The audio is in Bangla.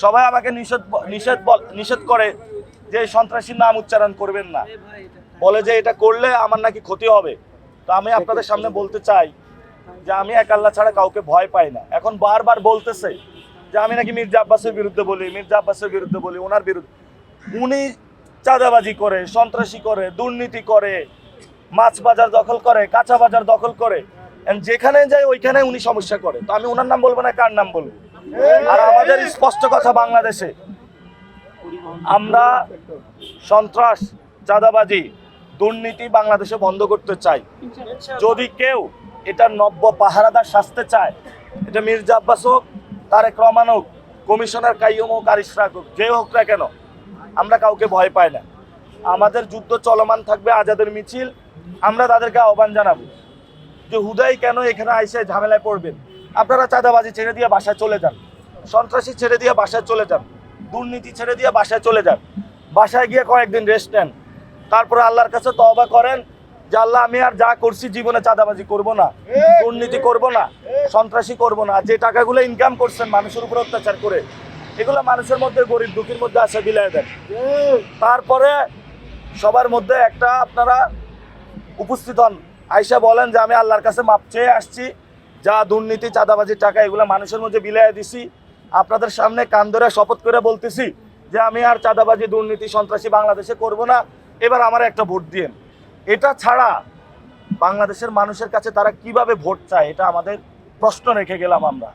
সবাই আমাকে নিষেধ করে যে সন্ত্রাসীর নাম উচ্চারণ করবেন না, বলে যে এটা করলে আমার নাকি ক্ষতি হবে। তো আমি আপনাদের সামনে বলতে চাই যে আমি এক আল্লাহ ছাড়া কাউকে ভয় পাই না। এখন বারবার বলতেছে যে আমি নাকি মির্জা আব্বাসের বিরুদ্ধে বলি, ওনার বিরুদ্ধে। উনি চাঁদাবাজি করে, সন্ত্রাসী করে, দুর্নীতি করে, মাছ বাজার দখল করে, কাঁচা বাজার দখল করে, যেখানে যায় ওইখানে উনি সমস্যা করে। তো আমি ওনার নাম বলবো না, কার নাম বলবো? আর আমাদের স্পষ্ট কথা, বাংলাদেশে আমরা সন্ত্রাস, চাঁদাবাজি, দুর্নীতি বাংলাদেশে বন্ধ করতে চাই। যদি কেউ এটা নব্য পাহারাদার সাজতে চায়, এটা মির্জা আব্বাস হোক, তারেক রহমান হোক, কমিশনার কাইয়ুম হোক, আর ইশরাক হোক, যে হোক না কেন, আমরা কাউকে ভয় পাই না। আমাদের যুদ্ধ চলমান থাকবে, আজাদের মিছিল। আমরা তাদেরকে আহ্বান জানাবো যে হুদাই কেন এখানে আইসে ঝামেলায় পড়বেন? আপনারা চাঁদাবাজি ছেড়ে দিয়ে বাসায় চলে যান, সন্ত্রাসী ছেড়ে দিয়ে বাসায় চলে যান, দুর্নীতি ছেড়ে দিয়ে বাসায় চলে যান। বাসায় গিয়ে কয়েকদিন রেস্ট নেন, তারপরে আল্লাহর কাছে তওবা করেন যে আল্লাহ, আমি আর যা করছি জীবনে চাঁদাবাজি করব না, দুর্নীতি করব না, সন্ত্রাসী করব না। যে টাকাগুলো ইনকাম করছেন মানুষের উপর অত্যাচার করে, এগুলো মানুষের মধ্যে, গরিব দুঃখীর মধ্যে আসে বিলাই দেন। তারপরে সবার মধ্যে একটা আপনারা উপস্থিত হন, আইসা বলেন যে আমি আল্লাহর কাছে মাপ চেয়ে আসছি, যা দুর্নীতি, চাঁদাবাজির টাকা এগুলো মানুষের মধ্যে বিলাই দিছি। আপনাদের সামনে কান ধরে শপথ করে বলতেছি যে আমি আর চাঁদাবাজি, দুর্নীতি, সন্ত্রাসী বাংলাদেশে করব না, এবার আমার একটা ভোট দিয়েন। এটা ছাড়া বাংলাদেশের মানুষের কাছে তারা কিভাবে ভোট চায়, এটা আমাদের প্রশ্ন রেখে গেলাম আমরা।